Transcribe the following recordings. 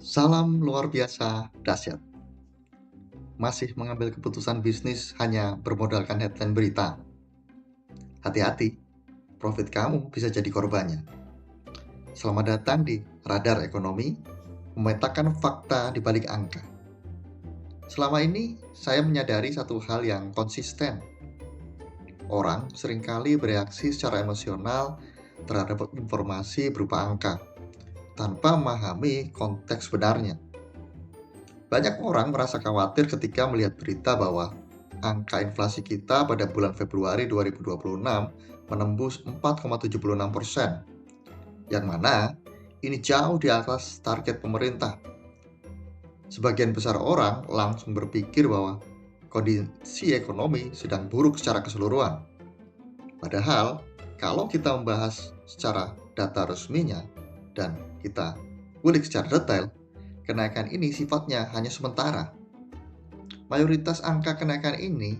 Salam luar biasa dahsyat. Masih mengambil keputusan bisnis hanya bermodalkan headline berita. Hati-hati, profit kamu bisa jadi korbannya. Selamat datang di Radar Ekonomi, memetakan fakta di balik angka. Selama ini, saya menyadari satu hal yang konsisten. Orang seringkali bereaksi secara emosional terhadap informasi berupa angka, tanpa memahami konteks sebenarnya. Banyak orang merasa khawatir ketika melihat berita bahwa angka inflasi kita pada bulan Februari 2026 menembus 4,76%, yang mana ini jauh di atas target pemerintah. Sebagian besar orang langsung berpikir bahwa kondisi ekonomi sedang buruk secara keseluruhan. Padahal, kalau kita membahas secara data resminya dan kita kulik secara detail, kenaikan ini sifatnya hanya sementara. Mayoritas angka kenaikan ini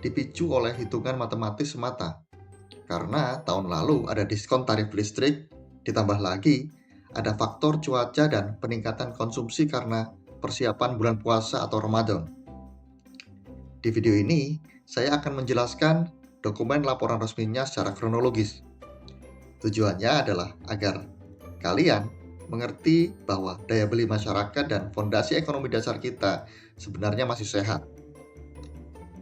dipicu oleh hitungan matematis semata. Karena tahun lalu ada diskon tarif listrik, ditambah lagi ada faktor cuaca dan peningkatan konsumsi karena persiapan bulan puasa atau Ramadan. Di video ini, saya akan menjelaskan dokumen laporan resminya secara kronologis. Tujuannya adalah agar kalian mengerti bahwa daya beli masyarakat dan fondasi ekonomi dasar kita sebenarnya masih sehat.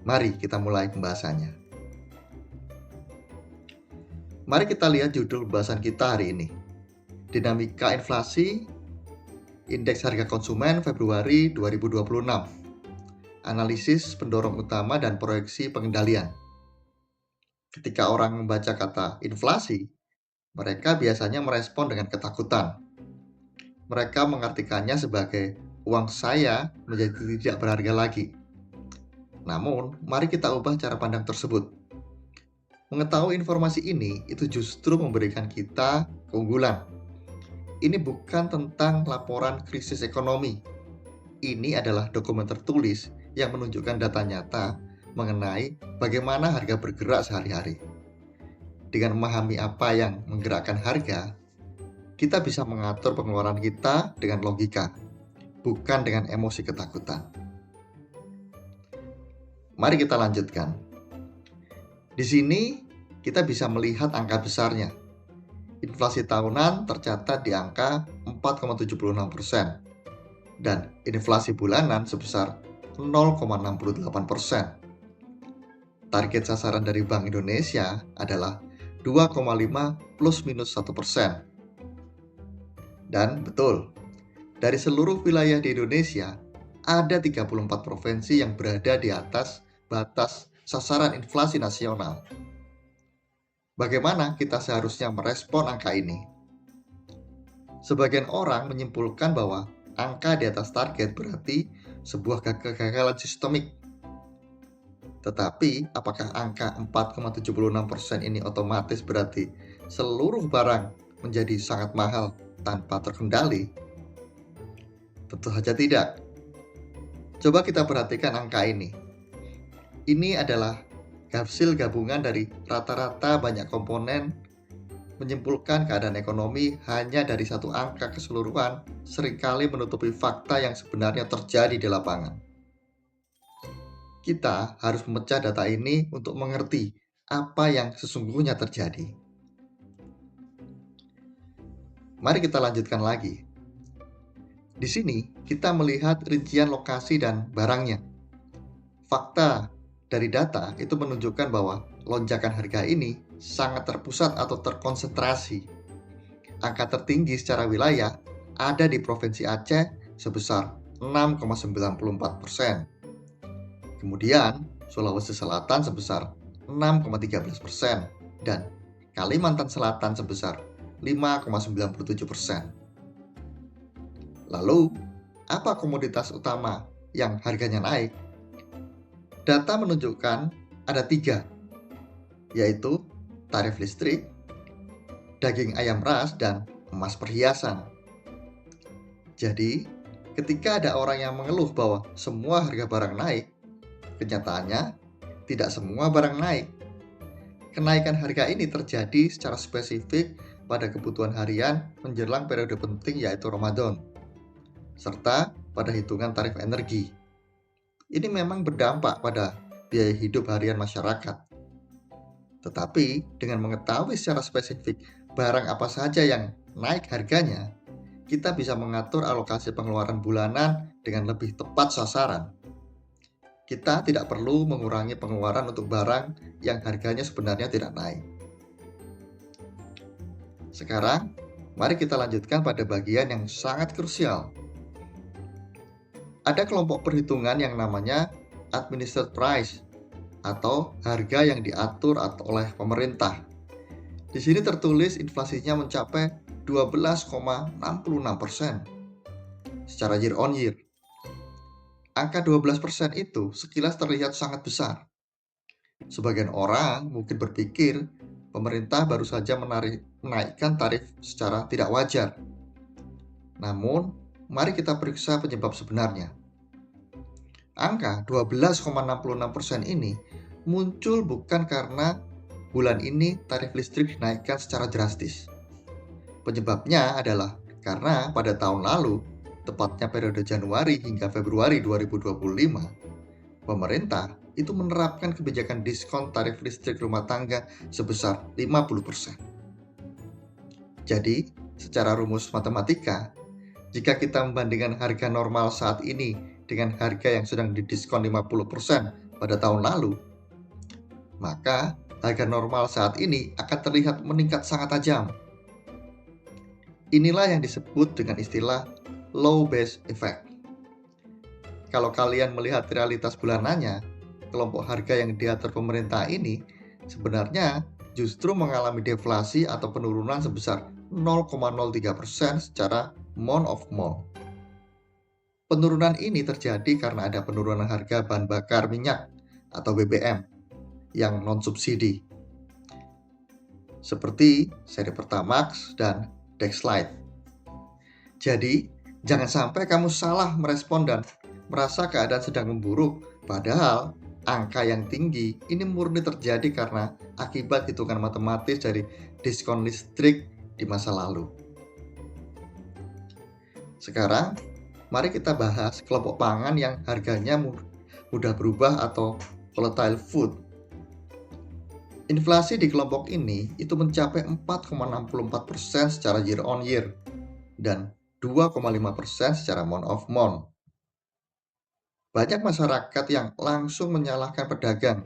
Mari kita mulai pembahasannya. Mari kita lihat judul pembahasan kita hari ini. Dinamika inflasi, indeks harga konsumen Februari 2026. Analisis pendorong utama dan proyeksi pengendalian. Ketika orang membaca kata inflasi, mereka biasanya merespon dengan ketakutan. Mereka mengartikannya sebagai uang saya menjadi tidak berharga lagi. Namun, mari kita ubah cara pandang tersebut. Mengetahui informasi ini itu justru memberikan kita keunggulan. Ini bukan tentang laporan krisis ekonomi. Ini adalah dokumen tertulis yang menunjukkan data nyata mengenai bagaimana harga bergerak sehari-hari. Dengan memahami apa yang menggerakkan harga, kita bisa mengatur pengeluaran kita dengan logika, bukan dengan emosi ketakutan. Mari kita lanjutkan. Di sini kita bisa melihat angka besarnya. Inflasi tahunan tercatat di angka 4,76% dan inflasi bulanan sebesar 0,68%. Target sasaran dari Bank Indonesia adalah 2,5 plus minus 1%. Dan betul, dari seluruh wilayah di Indonesia, ada 34 provinsi yang berada di atas batas sasaran inflasi nasional. Bagaimana kita seharusnya merespon angka ini? Sebagian orang menyimpulkan bahwa angka di atas target berarti sebuah kegagalan sistemik. Tetapi, apakah angka 4,76% ini otomatis berarti seluruh barang menjadi sangat mahal tanpa terkendali? Tentu saja tidak. Coba kita perhatikan angka ini. Ini adalah hasil gabungan dari rata-rata banyak komponen, menyimpulkan keadaan ekonomi hanya dari satu angka keseluruhan seringkali menutupi fakta yang sebenarnya terjadi di lapangan. Kita harus memecah data ini untuk mengerti apa yang sesungguhnya terjadi. Mari kita lanjutkan lagi. Di sini kita melihat rincian lokasi dan barangnya. Fakta dari data itu menunjukkan bahwa lonjakan harga ini sangat terpusat atau terkonsentrasi. Angka tertinggi secara wilayah ada di Provinsi Aceh sebesar 6,94%. Kemudian Sulawesi Selatan sebesar 6,13% dan Kalimantan Selatan sebesar 5,97%. Lalu, apa komoditas utama yang harganya naik? Data menunjukkan ada 3, yaitu tarif listrik, daging ayam ras, dan emas perhiasan. Jadi, ketika ada orang yang mengeluh bahwa semua harga barang naik, kenyataannya tidak semua barang naik. Kenaikan harga ini terjadi secara spesifik pada kebutuhan harian menjelang periode penting yaitu Ramadan. serta pada hitungan tarif energi. Ini memang berdampak pada biaya hidup harian masyarakat. Tetapi dengan mengetahui secara spesifik barang apa saja yang naik harganya, kita bisa mengatur alokasi pengeluaran bulanan dengan lebih tepat sasaran. Kita tidak perlu mengurangi pengeluaran untuk barang yang harganya sebenarnya tidak naik. Sekarang, mari kita lanjutkan pada bagian yang sangat krusial. Ada kelompok perhitungan yang namanya administered price atau harga yang diatur oleh pemerintah. Di sini tertulis inflasinya mencapai 12,66% secara year on year. Angka 12% itu sekilas terlihat sangat besar. Sebagian orang mungkin berpikir pemerintah baru saja menaikkan tarif secara tidak wajar. Namun, mari kita periksa penyebab sebenarnya. Angka 12,66% ini muncul bukan karena bulan ini tarif listrik dinaikkan secara drastis. Penyebabnya adalah karena pada tahun lalu, tepatnya periode Januari hingga Februari 2025, pemerintah itu menerapkan kebijakan diskon tarif listrik rumah tangga sebesar 50%. Jadi, secara rumus matematika, jika kita membandingkan harga normal saat ini dengan harga yang sedang didiskon 50% pada tahun lalu, maka harga normal saat ini akan terlihat meningkat sangat tajam. Inilah yang disebut dengan istilah low base effect. Kalau kalian melihat realitas bulanannya, kelompok harga yang diatur pemerintah ini sebenarnya justru mengalami deflasi atau penurunan sebesar 0,03% secara month of month. Penurunan ini terjadi karena ada penurunan harga bahan bakar minyak atau BBM yang non-subsidi, seperti seri Pertamax dan Dexlite. Jadi, jangan sampai kamu salah merespon dan merasa keadaan sedang memburuk, padahal angka yang tinggi ini murni terjadi karena akibat hitungan matematis dari diskon listrik di masa lalu. Sekarang, mari kita bahas kelompok pangan yang harganya mudah berubah atau volatile food. Inflasi di kelompok ini itu mencapai 4,64% secara year on year dan 2,5% secara month of month. Banyak masyarakat yang langsung menyalahkan pedagang,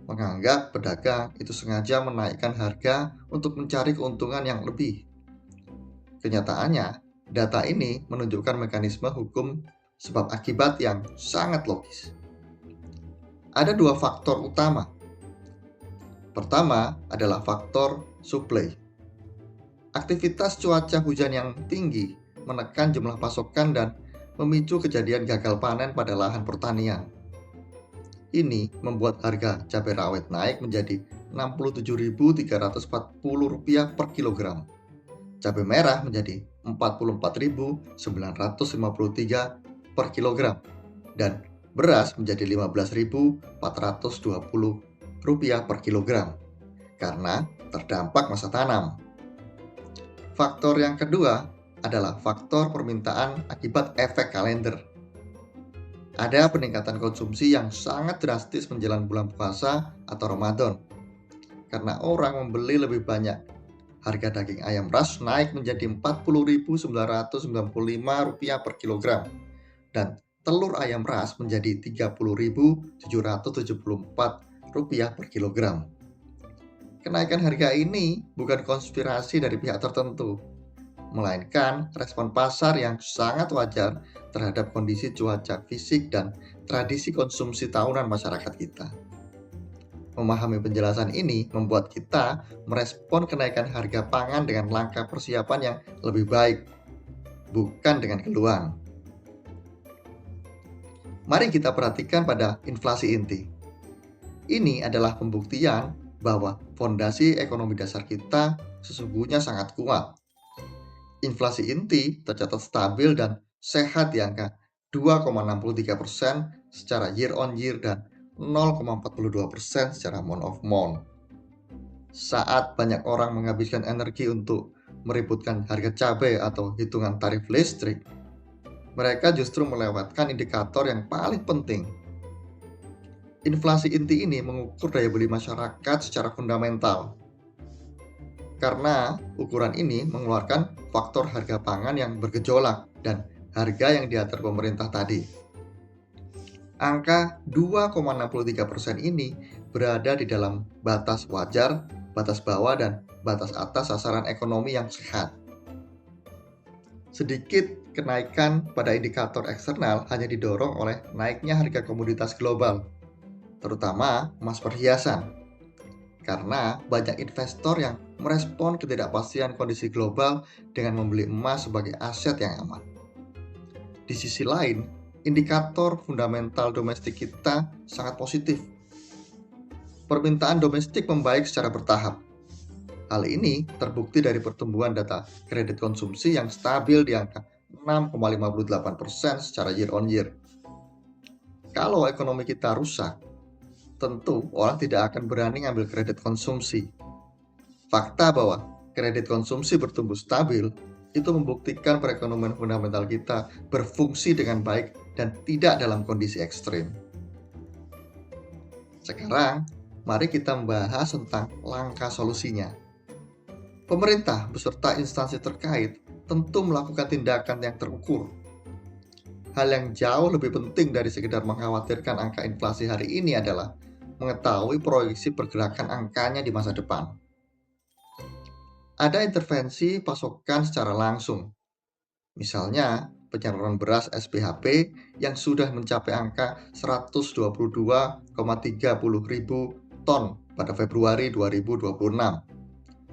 menganggap pedagang itu sengaja menaikkan harga untuk mencari keuntungan yang lebih. Kenyataannya, data ini menunjukkan mekanisme hukum sebab akibat yang sangat logis. Ada dua faktor utama. Pertama adalah faktor supply. Aktivitas cuaca hujan yang tinggi menekan jumlah pasokan dan memicu kejadian gagal panen pada lahan pertanian. Ini membuat harga cabai rawit naik menjadi Rp67.340 per kilogram. Cabai merah menjadi Rp44.953 per kilogram dan beras menjadi Rp15.420 per kilogram karena terdampak masa tanam. Faktor yang kedua adalah faktor permintaan akibat efek kalender. Ada peningkatan konsumsi yang sangat drastis menjelang bulan puasa atau Ramadan karena orang membeli lebih banyak. Harga daging ayam ras naik menjadi Rp40.995 per kilogram dan telur ayam ras menjadi Rp30.774 per kilogram. Kenaikan harga ini bukan konspirasi dari pihak tertentu, melainkan respon pasar yang sangat wajar terhadap kondisi cuaca fisik dan tradisi konsumsi tahunan masyarakat kita. Memahami penjelasan ini membuat kita merespon kenaikan harga pangan dengan langkah persiapan yang lebih baik, bukan dengan keluhan. Mari kita perhatikan pada inflasi inti. Ini adalah pembuktian bahwa fondasi ekonomi dasar kita sesungguhnya sangat kuat. Inflasi inti tercatat stabil dan sehat di angka 2,63% secara year on year dan 0,42% secara month of month. Saat banyak orang menghabiskan energi untuk meributkan harga cabai atau hitungan tarif listrik, Mereka justru melewatkan indikator yang paling penting. Inflasi inti ini mengukur daya beli masyarakat secara fundamental. Karena ukuran ini mengeluarkan faktor harga pangan yang bergejolak dan harga yang diatur pemerintah tadi. Angka 2,63% ini berada di dalam batas wajar, batas bawah, dan batas atas sasaran ekonomi yang sehat. Sedikit kenaikan pada indikator eksternal hanya didorong oleh naiknya harga komoditas global, terutama emas perhiasan, karena banyak investor yang merespon ketidakpastian kondisi global dengan membeli emas sebagai aset yang aman. Di sisi lain, indikator fundamental domestik kita sangat positif. Permintaan domestik membaik secara bertahap. Hal ini terbukti dari pertumbuhan data kredit konsumsi yang stabil di angka 6,58% secara year on year. Kalau ekonomi kita rusak, tentu orang tidak akan berani ngambil kredit konsumsi. Fakta bahwa kredit konsumsi bertumbuh stabil itu membuktikan perekonomian fundamental kita berfungsi dengan baik dan tidak dalam kondisi ekstrim. Sekarang, mari kita membahas tentang langkah solusinya. Pemerintah beserta instansi terkait tentu melakukan tindakan yang terukur. Hal yang jauh lebih penting dari sekedar mengkhawatirkan angka inflasi hari ini adalah mengetahui proyeksi pergerakan angkanya di masa depan. Ada intervensi pasokan secara langsung. Misalnya, penyaluran beras SPHP yang sudah mencapai angka 122,30 ribu ton pada Februari 2026,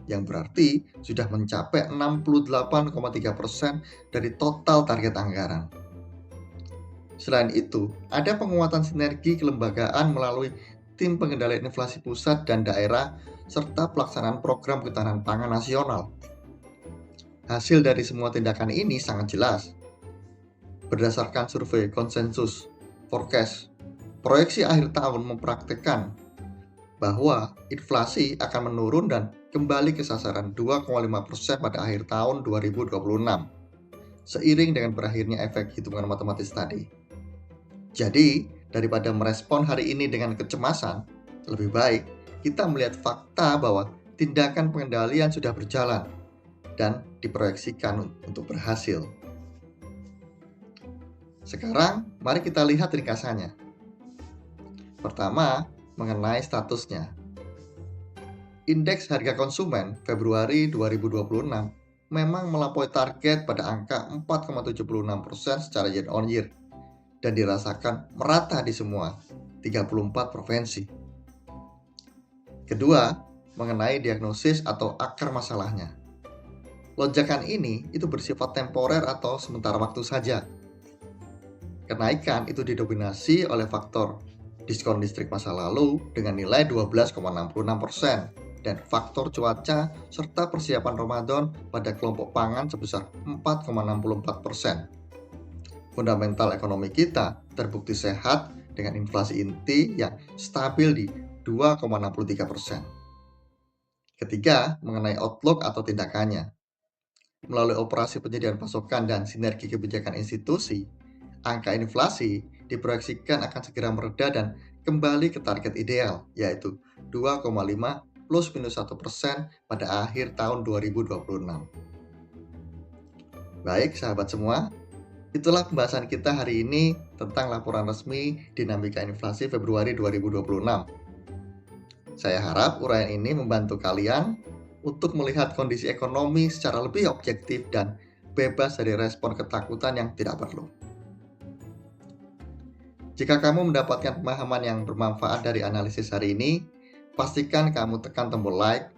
yang berarti sudah mencapai 68,3% dari total target anggaran. Selain itu, ada penguatan sinergi kelembagaan melalui tim pengendalian inflasi pusat dan daerah serta pelaksanaan program ketahanan pangan nasional. Hasil dari semua tindakan ini sangat jelas. Berdasarkan survei konsensus forecast, proyeksi akhir tahun mempraktikkan bahwa inflasi akan menurun dan kembali ke sasaran 2,5% pada akhir tahun 2026, seiring dengan berakhirnya efek hitungan matematis tadi. Jadi, daripada merespon hari ini dengan kecemasan, lebih baik kita melihat fakta bahwa tindakan pengendalian sudah berjalan dan diproyeksikan untuk berhasil. Sekarang, mari kita lihat ringkasannya. Pertama, mengenai statusnya. Indeks harga konsumen Februari 2026 memang melampaui target pada angka 4,76% secara year on year dan dirasakan merata di semua 34 provinsi. Kedua, mengenai diagnosis atau akar masalahnya. Lonjakan ini itu bersifat temporer atau sementara waktu saja. Kenaikan itu didominasi oleh faktor diskon listrik masa lalu dengan nilai 12,66% dan faktor cuaca serta persiapan Ramadan pada kelompok pangan sebesar 4,64%. Fundamental ekonomi kita terbukti sehat dengan inflasi inti yang stabil di 2,63%. Ketiga, mengenai outlook atau tindakannya. Melalui operasi penyediaan pasokan dan sinergi kebijakan institusi, angka inflasi diproyeksikan akan segera mereda dan kembali ke target ideal, yaitu 2,5 plus minus 1% pada akhir tahun 2026. Baik sahabat semua, itulah pembahasan kita hari ini tentang laporan resmi dinamika inflasi Februari 2026. Saya harap uraian ini membantu kalian untuk melihat kondisi ekonomi secara lebih objektif dan bebas dari respon ketakutan yang tidak perlu. Jika kamu mendapatkan pemahaman yang bermanfaat dari analisis hari ini, pastikan kamu tekan tombol like,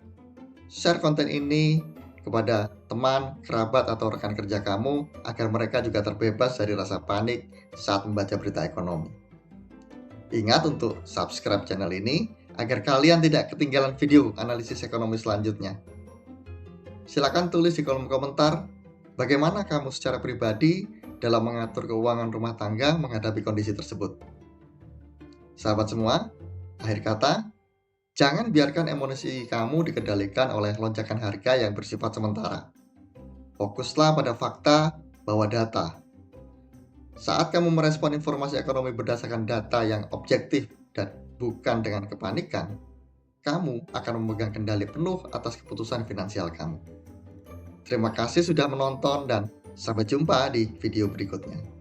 share konten ini kepada teman, kerabat, atau rekan kerja kamu agar mereka juga terbebas dari rasa panik saat membaca berita ekonomi. Ingat untuk subscribe channel ini agar kalian tidak ketinggalan video analisis ekonomi selanjutnya. Silakan tulis di kolom komentar bagaimana kamu secara pribadi dalam mengatur keuangan rumah tangga menghadapi kondisi tersebut. Sahabat semua, akhir kata, jangan biarkan emosi kamu dikendalikan oleh lonjakan harga yang bersifat sementara. Fokuslah pada fakta bahwa data, Saat kamu merespon informasi ekonomi berdasarkan data yang objektif dan bukan dengan kepanikan, kamu akan memegang kendali penuh atas keputusan finansial kamu. Terima kasih sudah menonton dan sampai jumpa di video berikutnya.